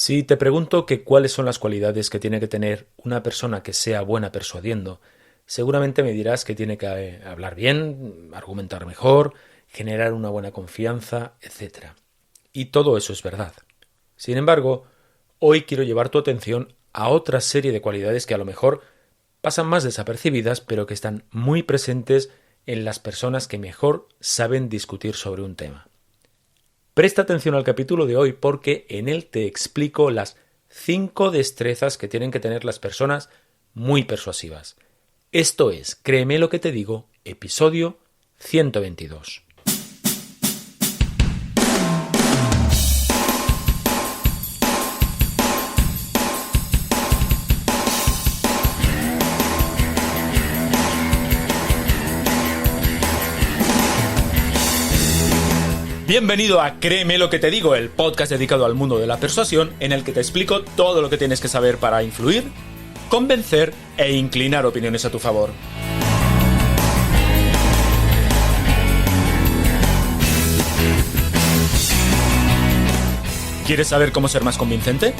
Si te pregunto que cuáles son las cualidades que tiene que tener una persona que sea buena persuadiendo, seguramente me dirás que tiene que hablar bien, argumentar mejor, generar una buena confianza, etc. Y todo eso es verdad. Sin embargo, hoy quiero llevar tu atención a otra serie de cualidades que a lo mejor pasan más desapercibidas, pero que están muy presentes en las personas que mejor saben discutir sobre un tema. Presta atención al capítulo de hoy porque en él te explico las 5 destrezas que tienen que tener las personas muy persuasivas. Esto es, créeme lo que te digo, episodio 122. Bienvenido a Créeme lo que te digo, el podcast dedicado al mundo de la persuasión en el que te explico todo lo que tienes que saber para influir, convencer e inclinar opiniones a tu favor. ¿Quieres saber cómo ser más convincente?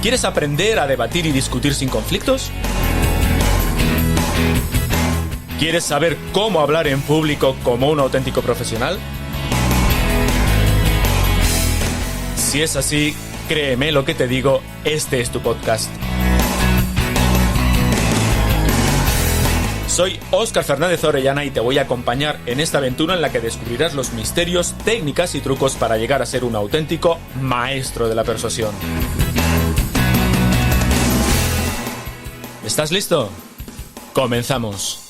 ¿Quieres aprender a debatir y discutir sin conflictos? ¿Quieres saber cómo hablar en público como un auténtico profesional? Si es así, créeme lo que te digo, este es tu podcast. Soy Óscar Fernández Orellana y te voy a acompañar en esta aventura en la que descubrirás los misterios, técnicas y trucos para llegar a ser un auténtico maestro de la persuasión. ¿Estás listo? ¡Comenzamos!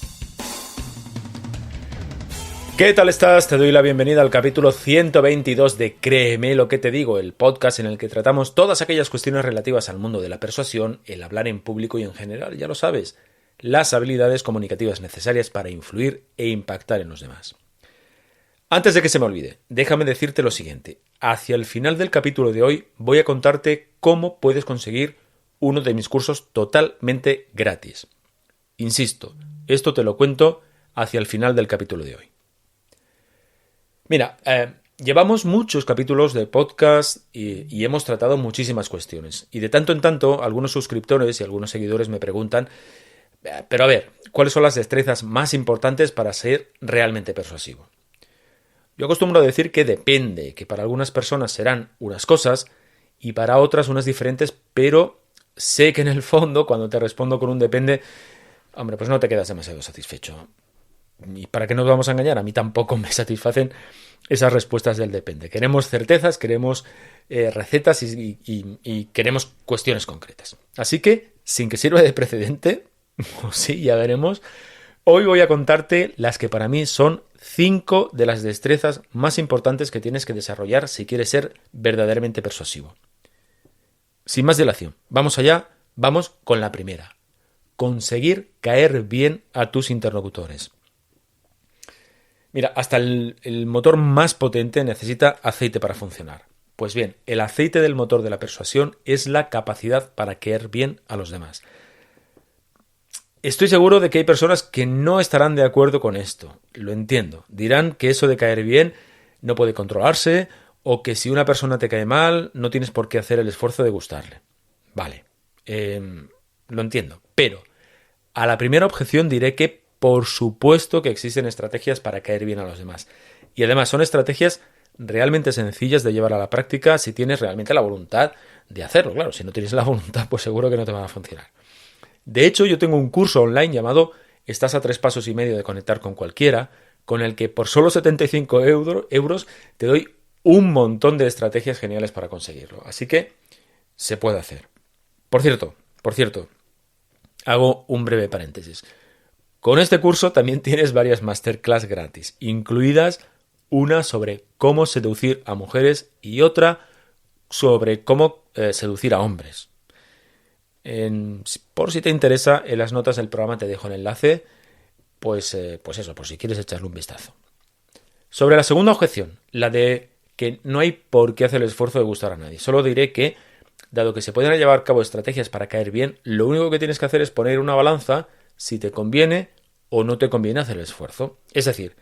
¿Qué tal estás? Te doy la bienvenida al capítulo 122 de Créeme lo que te digo, el podcast en el que tratamos todas aquellas cuestiones relativas al mundo de la persuasión, el hablar en público y en general, ya lo sabes, las habilidades comunicativas necesarias para influir e impactar en los demás. Antes de que se me olvide, déjame decirte lo siguiente. Hacia el final del capítulo de hoy voy a contarte cómo puedes conseguir uno de mis cursos totalmente gratis. Insisto, esto te lo cuento hacia el final del capítulo de hoy. Mira, llevamos muchos capítulos de podcast y hemos tratado muchísimas cuestiones. Y de tanto en tanto, algunos suscriptores y algunos seguidores me preguntan, pero a ver, ¿cuáles son las destrezas más importantes para ser realmente persuasivo? Yo acostumbro a decir que depende, que para algunas personas serán unas cosas y para otras unas diferentes, pero sé que en el fondo, cuando te respondo con un depende, hombre, pues no te quedas demasiado satisfecho. ¿Y para qué nos vamos a engañar? A mí tampoco me satisfacen esas respuestas del depende. Queremos certezas, queremos recetas y queremos cuestiones concretas. Así que, sin que sirva de precedente, o sí, ya veremos, hoy voy a contarte las que para mí son 5 de las destrezas más importantes que tienes que desarrollar si quieres ser verdaderamente persuasivo. Sin más dilación, vamos allá, vamos con la primera. Conseguir caer bien a tus interlocutores. Mira, hasta el motor más potente necesita aceite para funcionar. Pues bien, el aceite del motor de la persuasión es la capacidad para caer bien a los demás. Estoy seguro de que hay personas que no estarán de acuerdo con esto. Lo entiendo. Dirán que eso de caer bien no puede controlarse o que si una persona te cae mal no tienes por qué hacer el esfuerzo de gustarle. Vale, lo entiendo. Pero a la primera objeción diré que por supuesto que existen estrategias para caer bien a los demás. Y además son estrategias realmente sencillas de llevar a la práctica si tienes realmente la voluntad de hacerlo. Claro, si no tienes la voluntad, pues seguro que no te van a funcionar. De hecho, yo tengo un curso online llamado Estás a 3 pasos y medio de conectar con cualquiera, con el que por solo 75 euros te doy un montón de estrategias geniales para conseguirlo. Así que se puede hacer. Por cierto, hago un breve paréntesis. Con este curso también tienes varias masterclass gratis, incluidas una sobre cómo seducir a mujeres y otra sobre cómo seducir a hombres. Por si te interesa, en las notas del programa te dejo el enlace, pues eso, por si quieres echarle un vistazo. Sobre la segunda objeción, la de que no hay por qué hacer el esfuerzo de gustar a nadie. Solo diré que, dado que se pueden llevar a cabo estrategias para caer bien, lo único que tienes que hacer es poner una balanza si te conviene o no te conviene hacer el esfuerzo. Es decir,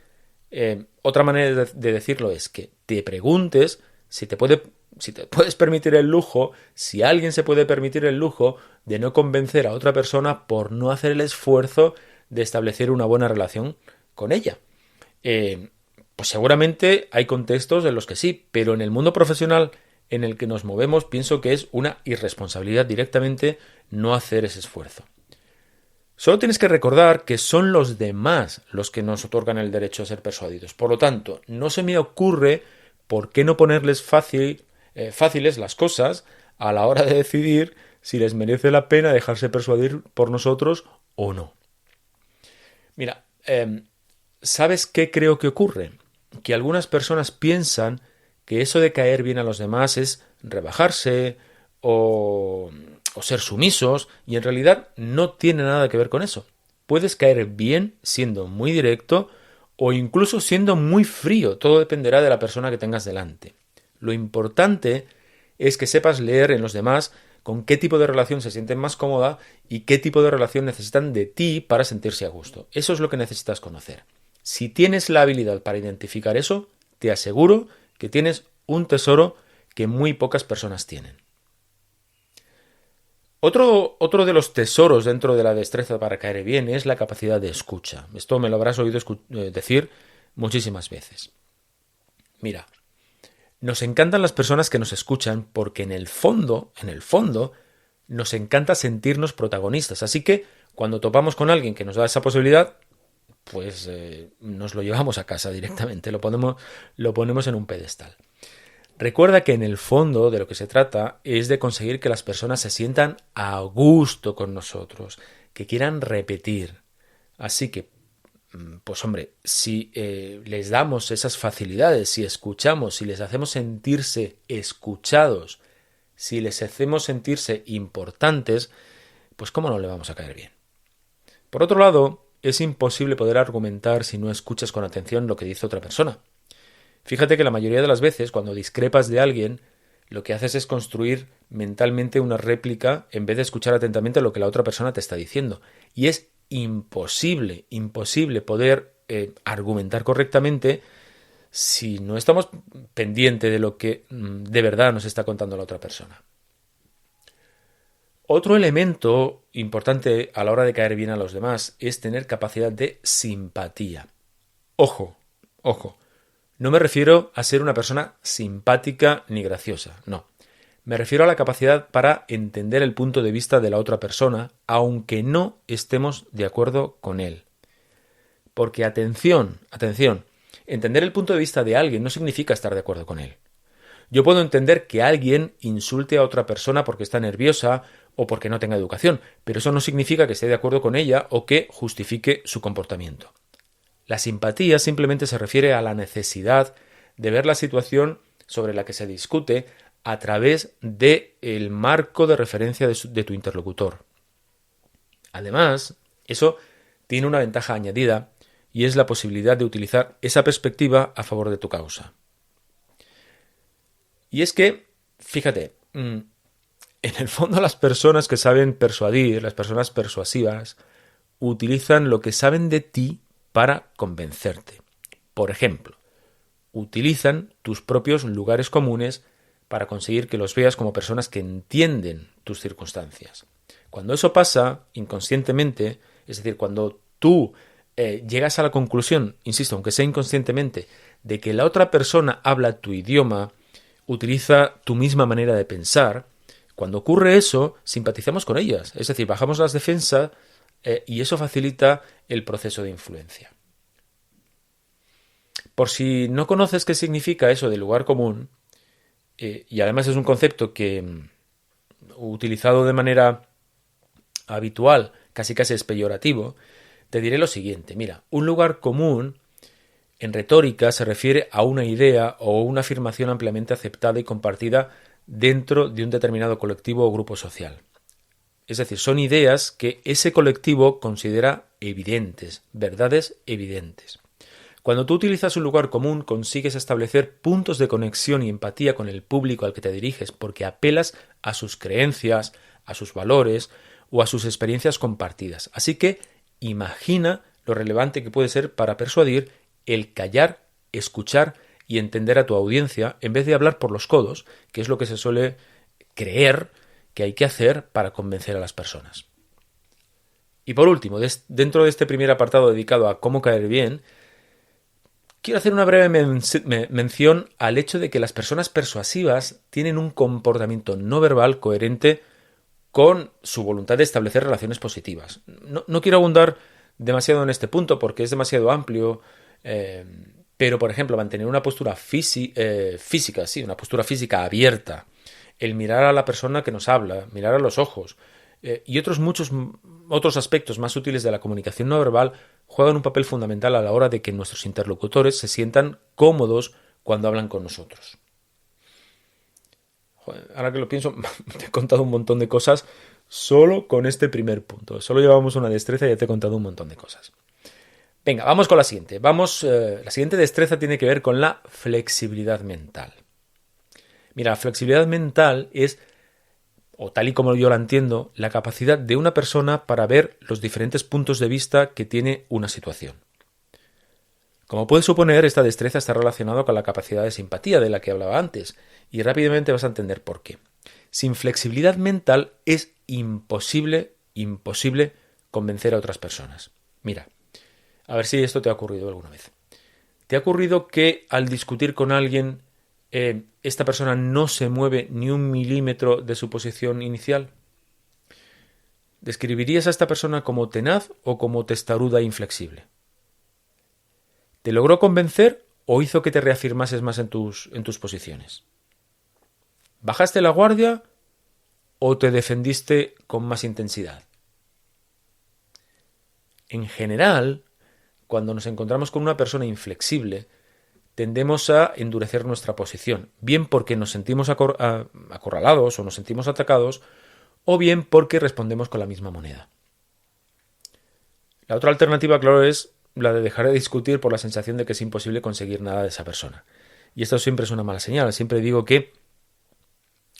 otra manera de decirlo es que te preguntes si te puedes permitir el lujo, si alguien se puede permitir el lujo de no convencer a otra persona por no hacer el esfuerzo de establecer una buena relación con ella. Pues seguramente hay contextos en los que sí, pero en el mundo profesional en el que nos movemos pienso que es una irresponsabilidad directamente no hacer ese esfuerzo. Solo tienes que recordar que son los demás los que nos otorgan el derecho a ser persuadidos. Por lo tanto, no se me ocurre por qué no ponerles fáciles las cosas a la hora de decidir si les merece la pena dejarse persuadir por nosotros o no. Mira, ¿sabes qué creo que ocurre? Que algunas personas piensan que eso de caer bien a los demás es rebajarse o ser sumisos, y en realidad no tiene nada que ver con eso. Puedes caer bien siendo muy directo o incluso siendo muy frío, todo dependerá de la persona que tengas delante. Lo importante es que sepas leer en los demás con qué tipo de relación se sienten más cómoda y qué tipo de relación necesitan de ti para sentirse a gusto. Eso es lo que necesitas conocer. Si tienes la habilidad para identificar eso, te aseguro que tienes un tesoro que muy pocas personas tienen. Otro de los tesoros dentro de la destreza para caer bien es la capacidad de escucha. Esto me lo habrás oído decir muchísimas veces. Mira, nos encantan las personas que nos escuchan porque en el fondo, nos encanta sentirnos protagonistas. Así que cuando topamos con alguien que nos da esa posibilidad, pues nos lo llevamos a casa directamente, lo ponemos en un pedestal. Recuerda que en el fondo de lo que se trata es de conseguir que las personas se sientan a gusto con nosotros, que quieran repetir. Así que, pues hombre, si les damos esas facilidades, si escuchamos, si les hacemos sentirse escuchados, si les hacemos sentirse importantes, pues cómo no le vamos a caer bien. Por otro lado, es imposible poder argumentar si no escuchas con atención lo que dice otra persona. Fíjate que la mayoría de las veces, cuando discrepas de alguien, lo que haces es construir mentalmente una réplica en vez de escuchar atentamente lo que la otra persona te está diciendo. Y es imposible poder argumentar correctamente si no estamos pendientes de lo que de verdad nos está contando la otra persona. Otro elemento importante a la hora de caer bien a los demás es tener capacidad de simpatía. Ojo. No me refiero a ser una persona simpática ni graciosa, no. Me refiero a la capacidad para entender el punto de vista de la otra persona, aunque no estemos de acuerdo con él. Porque atención, entender el punto de vista de alguien no significa estar de acuerdo con él. Yo puedo entender que alguien insulte a otra persona porque está nerviosa o porque no tenga educación, pero eso no significa que esté de acuerdo con ella o que justifique su comportamiento. La simpatía simplemente se refiere a la necesidad de ver la situación sobre la que se discute a través del marco de referencia de tu interlocutor. Además, eso tiene una ventaja añadida y es la posibilidad de utilizar esa perspectiva a favor de tu causa. Y es que, fíjate, en el fondo las personas que saben persuadir, las personas persuasivas, utilizan lo que saben de ti para convencerte. Por ejemplo, utilizan tus propios lugares comunes para conseguir que los veas como personas que entienden tus circunstancias. Cuando eso pasa inconscientemente, es decir, cuando tú llegas a la conclusión, insisto, aunque sea inconscientemente, de que la otra persona habla tu idioma, utiliza tu misma manera de pensar, cuando ocurre eso, simpatizamos con ellas, es decir, bajamos las defensas y eso facilita el proceso de influencia. Por si no conoces qué significa eso de lugar común, y además es un concepto que utilizado de manera habitual, casi es peyorativo, te diré lo siguiente. Mira, un lugar común en retórica se refiere a una idea o una afirmación ampliamente aceptada y compartida dentro de un determinado colectivo o grupo social. Es decir, son ideas que ese colectivo considera evidentes, verdades evidentes. Cuando tú utilizas un lugar común, consigues establecer puntos de conexión y empatía con el público al que te diriges, porque apelas a sus creencias, a sus valores o a sus experiencias compartidas. Así que imagina lo relevante que puede ser para persuadir el callar, escuchar y entender a tu audiencia en vez de hablar por los codos, que es lo que se suele creer que hay que hacer para convencer a las personas. Y por último, dentro de este primer apartado dedicado a cómo caer bien, quiero hacer una breve mención al hecho de que las personas persuasivas tienen un comportamiento no verbal coherente con su voluntad de establecer relaciones positivas. No quiero abundar demasiado en este punto porque es demasiado amplio, pero por ejemplo mantener una postura física, una postura física abierta, el mirar a la persona que nos habla, mirar a los ojos y muchos otros aspectos más útiles de la comunicación no verbal juegan un papel fundamental a la hora de que nuestros interlocutores se sientan cómodos cuando hablan con nosotros. Joder, ahora que lo pienso, te he contado un montón de cosas solo con este primer punto. Solo llevamos una destreza y ya te he contado un montón de cosas. Venga, vamos con la siguiente. La siguiente destreza tiene que ver con la flexibilidad mental. Mira, la flexibilidad mental es, o tal y como yo la entiendo, la capacidad de una persona para ver los diferentes puntos de vista que tiene una situación. Como puedes suponer, esta destreza está relacionada con la capacidad de simpatía de la que hablaba antes, y rápidamente vas a entender por qué. Sin flexibilidad mental es imposible convencer a otras personas. Mira, a ver si esto te ha ocurrido alguna vez. ¿Te ha ocurrido que al discutir con alguien esta persona no se mueve ni un milímetro de su posición inicial? ¿Describirías a esta persona como tenaz o como testaruda e inflexible? ¿Te logró convencer o hizo que te reafirmases más en tus posiciones? ¿Bajaste la guardia o te defendiste con más intensidad? En general, cuando nos encontramos con una persona inflexible, tendemos a endurecer nuestra posición, bien porque nos sentimos acorralados o nos sentimos atacados, o bien porque respondemos con la misma moneda. La otra alternativa, claro, es la de dejar de discutir por la sensación de que es imposible conseguir nada de esa persona. Y esto siempre es una mala señal. Siempre digo que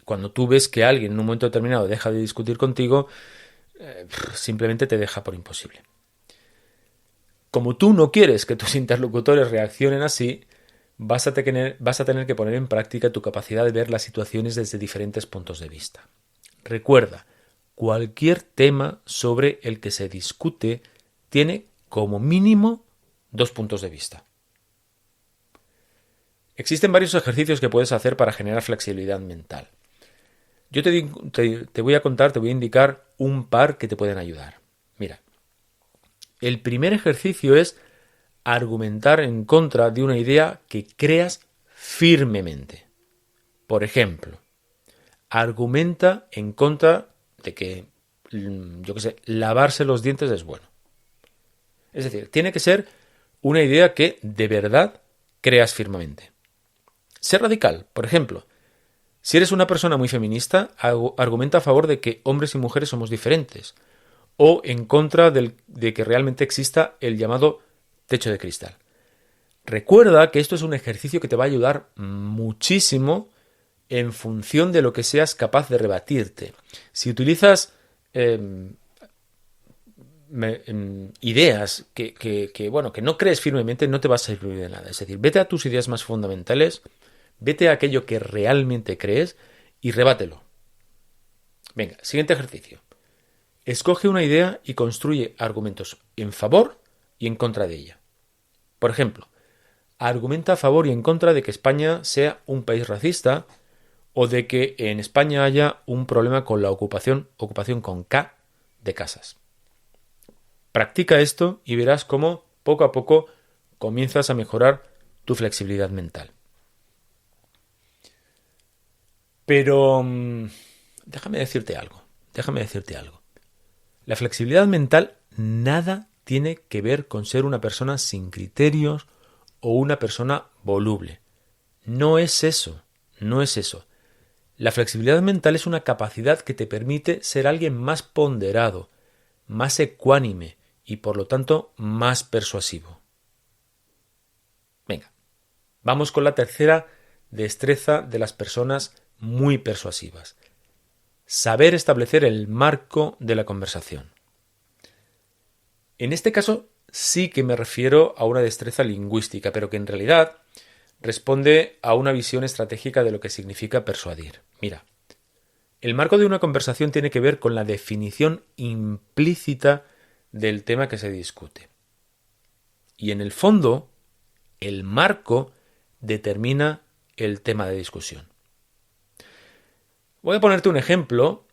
cuando tú ves que alguien en un momento determinado deja de discutir contigo, simplemente te deja por imposible. Como tú no quieres que tus interlocutores reaccionen así, vas a tener que poner en práctica tu capacidad de ver las situaciones desde diferentes puntos de vista. Recuerda, cualquier tema sobre el que se discute tiene como mínimo 2 puntos de vista. Existen varios ejercicios que puedes hacer para generar flexibilidad mental. Yo te voy a indicar un par que te pueden ayudar. Mira, el primer ejercicio es argumentar en contra de una idea que creas firmemente. Por ejemplo, argumenta en contra de que, lavarse los dientes es bueno. Es decir, tiene que ser una idea que de verdad creas firmemente. Sé radical. Por ejemplo, si eres una persona muy feminista, argumenta a favor de que hombres y mujeres somos diferentes, o en contra de que realmente exista el llamado techo de cristal. Recuerda que esto es un ejercicio que te va a ayudar muchísimo en función de lo que seas capaz de rebatirte. Si utilizas ideas que no crees firmemente, no te va a servir de nada. Es decir, vete a tus ideas más fundamentales, vete a aquello que realmente crees y rebátelo. Venga, siguiente ejercicio. Escoge una idea y construye argumentos en favor y en contra de ella. Por ejemplo, argumenta a favor y en contra de que España sea un país racista o de que en España haya un problema con la ocupación con K, de casas. Practica esto y verás cómo poco a poco comienzas a mejorar tu flexibilidad mental. Pero déjame decirte algo. La flexibilidad mental nada tiene que ver con ser una persona sin criterios o una persona voluble. No es eso. La flexibilidad mental es una capacidad que te permite ser alguien más ponderado, más ecuánime y por lo tanto más persuasivo. Venga, vamos con la tercera destreza de las personas muy persuasivas. Saber establecer el marco de la conversación. En este caso sí que me refiero a una destreza lingüística, pero que en realidad responde a una visión estratégica de lo que significa persuadir. Mira, el marco de una conversación tiene que ver con la definición implícita del tema que se discute. Y en el fondo, el marco determina el tema de discusión. Voy a ponerte un ejemplo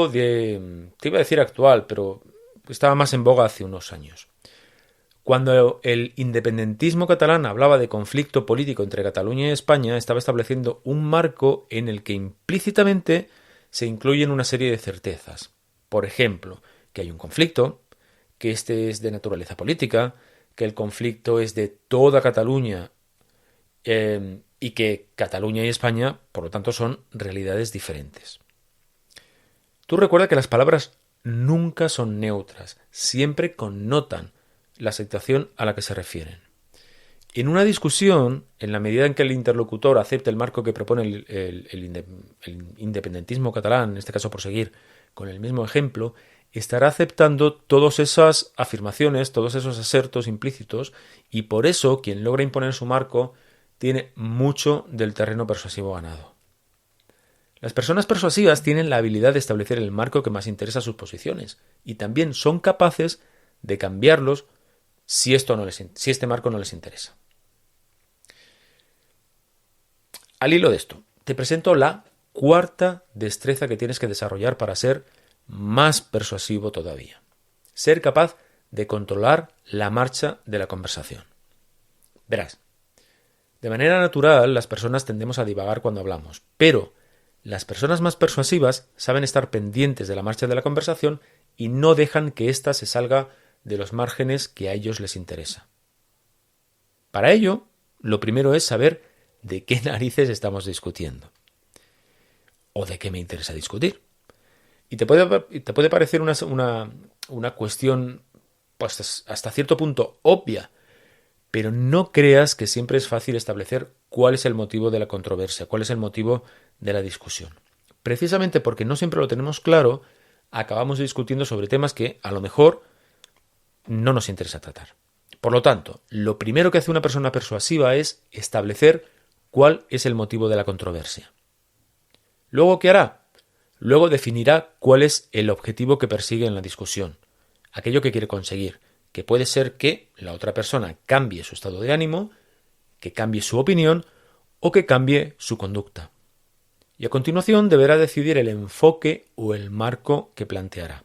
de, te iba a decir actual, pero estaba más en boga hace unos años. Cuando el independentismo catalán hablaba de conflicto político entre Cataluña y España, estaba estableciendo un marco en el que implícitamente se incluyen una serie de certezas. Por ejemplo, que hay un conflicto, que este es de naturaleza política, que el conflicto es de toda Cataluña y que Cataluña y España, por lo tanto, son realidades diferentes. Tú recuerda que las palabras nunca son neutras, siempre connotan la situación a la que se refieren. En una discusión, en la medida en que el interlocutor acepte el marco que propone el independentismo catalán, en este caso por seguir con el mismo ejemplo, estará aceptando todas esas afirmaciones, todos esos asertos implícitos, y por eso quien logra imponer su marco tiene mucho del terreno persuasivo ganado. Las personas persuasivas tienen la habilidad de establecer el marco que más interesa a sus posiciones, y también son capaces de cambiarlos si este marco no les interesa. Al hilo de esto, te presento la cuarta destreza que tienes que desarrollar para ser más persuasivo todavía. Ser capaz de controlar la marcha de la conversación. Verás, de manera natural las personas tendemos a divagar cuando hablamos, pero las personas más persuasivas saben estar pendientes de la marcha de la conversación y no dejan que ésta se salga de los márgenes que a ellos les interesa. Para ello, lo primero es saber de qué narices estamos discutiendo. ¿O de qué me interesa discutir? Y te puede parecer una cuestión pues, hasta cierto punto obvia, pero no creas que siempre es fácil establecer cuál es el motivo de la controversia, cuál es el motivo de la discusión. Precisamente porque no siempre lo tenemos claro, acabamos discutiendo sobre temas que a lo mejor no nos interesa tratar. Por lo tanto, lo primero que hace una persona persuasiva es establecer cuál es el motivo de la controversia. Luego, ¿qué hará? Luego definirá cuál es el objetivo que persigue en la discusión, aquello que quiere conseguir, que puede ser que la otra persona cambie su estado de ánimo, que cambie su opinión o que cambie su conducta. Y a continuación deberá decidir el enfoque o el marco que planteará.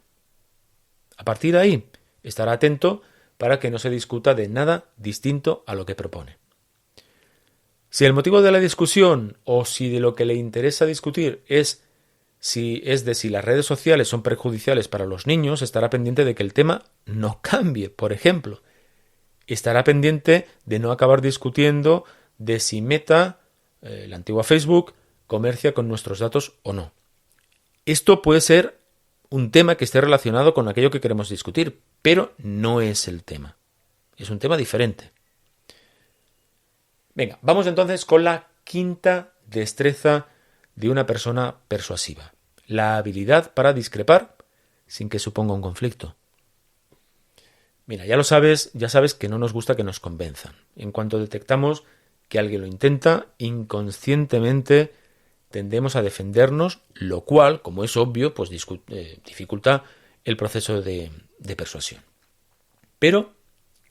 A partir de ahí, estará atento para que no se discuta de nada distinto a lo que propone. Si el motivo de la discusión o si de lo que le interesa discutir es si las redes sociales son perjudiciales para los niños, estará pendiente de que el tema no cambie, por ejemplo. Estará pendiente de no acabar discutiendo de si Meta, la antigua Facebook, comercia con nuestros datos o no. Esto puede ser un tema que esté relacionado con aquello que queremos discutir, pero no es el tema. Es un tema diferente. Venga, vamos entonces con la quinta destreza de una persona persuasiva. La habilidad para discrepar sin que suponga un conflicto. Mira, ya sabes que no nos gusta que nos convenzan. En cuanto detectamos que alguien lo intenta, inconscientemente tendemos a defendernos, lo cual, como es obvio, pues dificulta el proceso de persuasión. Pero,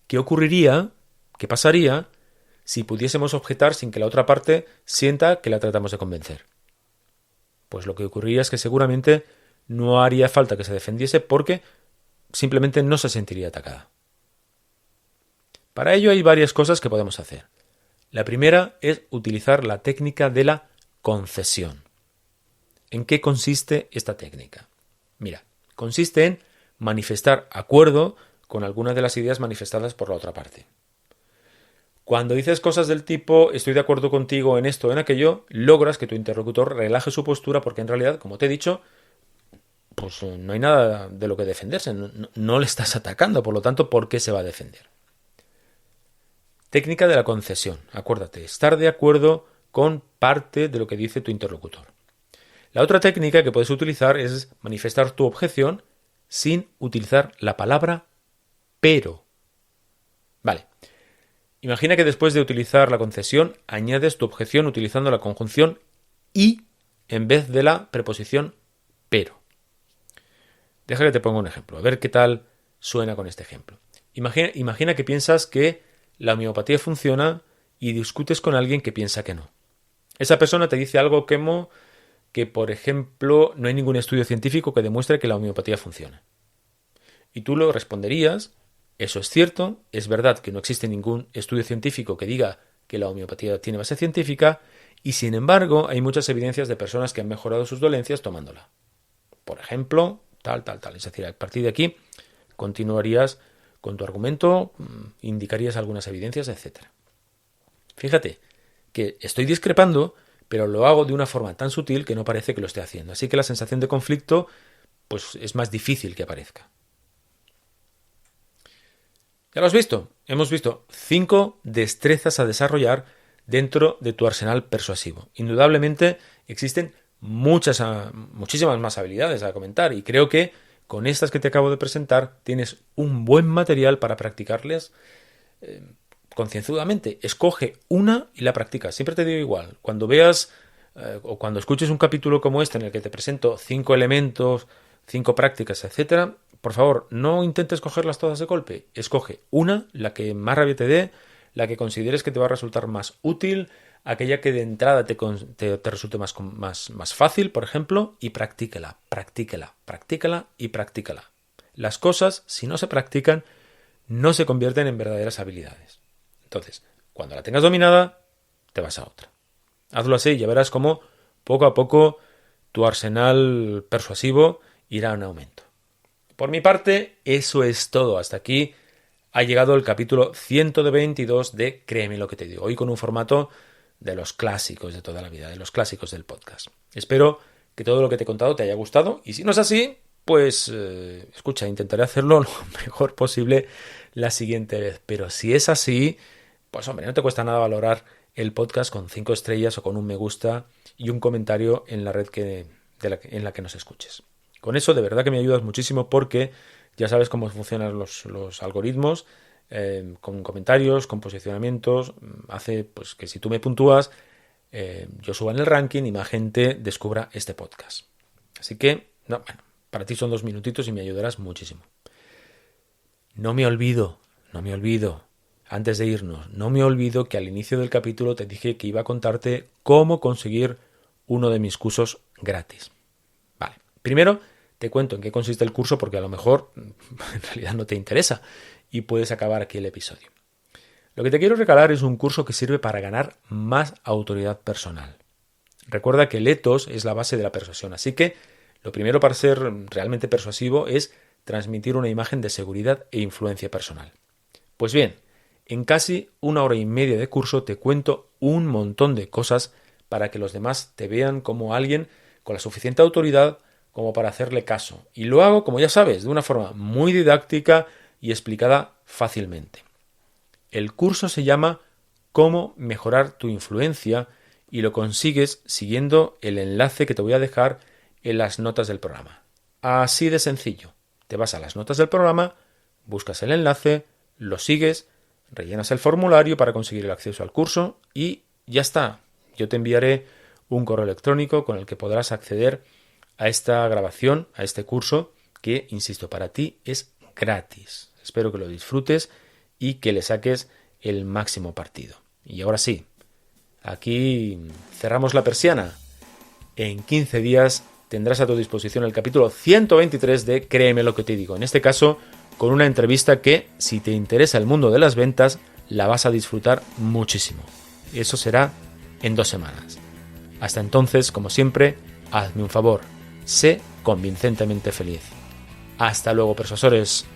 ¿qué ocurriría? ¿Qué pasaría si pudiésemos objetar sin que la otra parte sienta que la tratamos de convencer? Pues lo que ocurriría es que seguramente no haría falta que se defendiese porque simplemente no se sentiría atacada. Para ello hay varias cosas que podemos hacer. La primera es utilizar la técnica de la concesión. ¿En qué consiste esta técnica? Mira, consiste en manifestar acuerdo con algunas de las ideas manifestadas por la otra parte. Cuando dices cosas del tipo estoy de acuerdo contigo en esto o en aquello, logras que tu interlocutor relaje su postura porque en realidad, como te he dicho, pues no hay nada de lo que defenderse, no le estás atacando, por lo tanto, ¿por qué se va a defender? Técnica de la concesión. Acuérdate, estar de acuerdo con parte de lo que dice tu interlocutor. La otra técnica que puedes utilizar es manifestar tu objeción sin utilizar la palabra pero. Vale. Imagina que después de utilizar la concesión añades tu objeción utilizando la conjunción y en vez de la preposición pero. Deja que te ponga un ejemplo, a ver qué tal suena con este ejemplo. Imagina que piensas que la homeopatía funciona y discutes con alguien que piensa que no. Esa persona te dice algo como que, por ejemplo, no hay ningún estudio científico que demuestre que la homeopatía funciona. Y tú lo responderías: eso es cierto, es verdad que no existe ningún estudio científico que diga que la homeopatía tiene base científica, y sin embargo hay muchas evidencias de personas que han mejorado sus dolencias tomándola. Por ejemplo, tal. Es decir, a partir de aquí continuarías con tu argumento, indicarías algunas evidencias, etc. Fíjate que estoy discrepando, pero lo hago de una forma tan sutil que no parece que lo esté haciendo. Así que la sensación de conflicto pues es más difícil que aparezca. Ya lo has visto. Hemos visto 5 destrezas a desarrollar dentro de tu arsenal persuasivo. Indudablemente existen muchísimas más habilidades a comentar, y creo que con estas que te acabo de presentar tienes un buen material para practicarlas concienzudamente. Escoge una y la practicas. Siempre te digo igual. Cuando veas o cuando escuches un capítulo como este en el que te presento 5 elementos, 5 prácticas, etcétera, por favor, no intentes cogerlas todas de golpe. Escoge una, la que más rabia te dé, la que consideres que te va a resultar más útil, aquella que de entrada te resulte más fácil, por ejemplo, y practícala. Las cosas, si no se practican, no se convierten en verdaderas habilidades. Entonces, cuando la tengas dominada, te vas a otra. Hazlo así y ya verás cómo poco a poco tu arsenal persuasivo irá en aumento. Por mi parte, eso es todo. Hasta aquí ha llegado el capítulo 122 de Créeme lo que te digo. Hoy con un formato de los clásicos de toda la vida, de los clásicos del podcast. Espero que todo lo que te he contado te haya gustado, y si no es así, pues escucha, intentaré hacerlo lo mejor posible la siguiente vez. Pero si es así, pues hombre, no te cuesta nada valorar el podcast con 5 estrellas o con un me gusta y un comentario en la red en la que nos escuches. Con eso de verdad que me ayudas muchísimo, porque ya sabes cómo funcionan los algoritmos, con comentarios, con posicionamientos, hace pues que si tú me puntúas, yo suba en el ranking y más gente descubra este podcast. Así que, para ti son 2 minutitos y me ayudarás muchísimo. No me olvido, antes de irnos, no me olvido que al inicio del capítulo te dije que iba a contarte cómo conseguir uno de mis cursos gratis. Vale, primero te cuento en qué consiste el curso, porque a lo mejor en realidad no te interesa y puedes acabar aquí el episodio. Lo que te quiero regalar es un curso que sirve para ganar más autoridad personal. Recuerda que el ethos es la base de la persuasión, así que lo primero para ser realmente persuasivo es transmitir una imagen de seguridad e influencia personal. Pues bien, en casi 1 hora y media de curso te cuento un montón de cosas para que los demás te vean como alguien con la suficiente autoridad como para hacerle caso. Y lo hago, como ya sabes, de una forma muy didáctica y explicada fácilmente. El curso se llama Cómo mejorar tu influencia, y lo consigues siguiendo el enlace que te voy a dejar en las notas del programa. Así de sencillo. Te vas a las notas del programa, buscas el enlace, lo sigues, rellenas el formulario para conseguir el acceso al curso y ya está. Yo te enviaré un correo electrónico con el que podrás acceder a esta grabación, a este curso que, insisto, para ti es gratis. Espero que lo disfrutes y que le saques el máximo partido. Y ahora sí, aquí cerramos la persiana. En 15 días tendrás a tu disposición el capítulo 123 de Créeme lo que te digo. En este caso, con una entrevista que, si te interesa el mundo de las ventas, la vas a disfrutar muchísimo. Eso será en 2 semanas. Hasta entonces, como siempre, hazme un favor. Sé convincentemente feliz. Hasta luego, persuasores.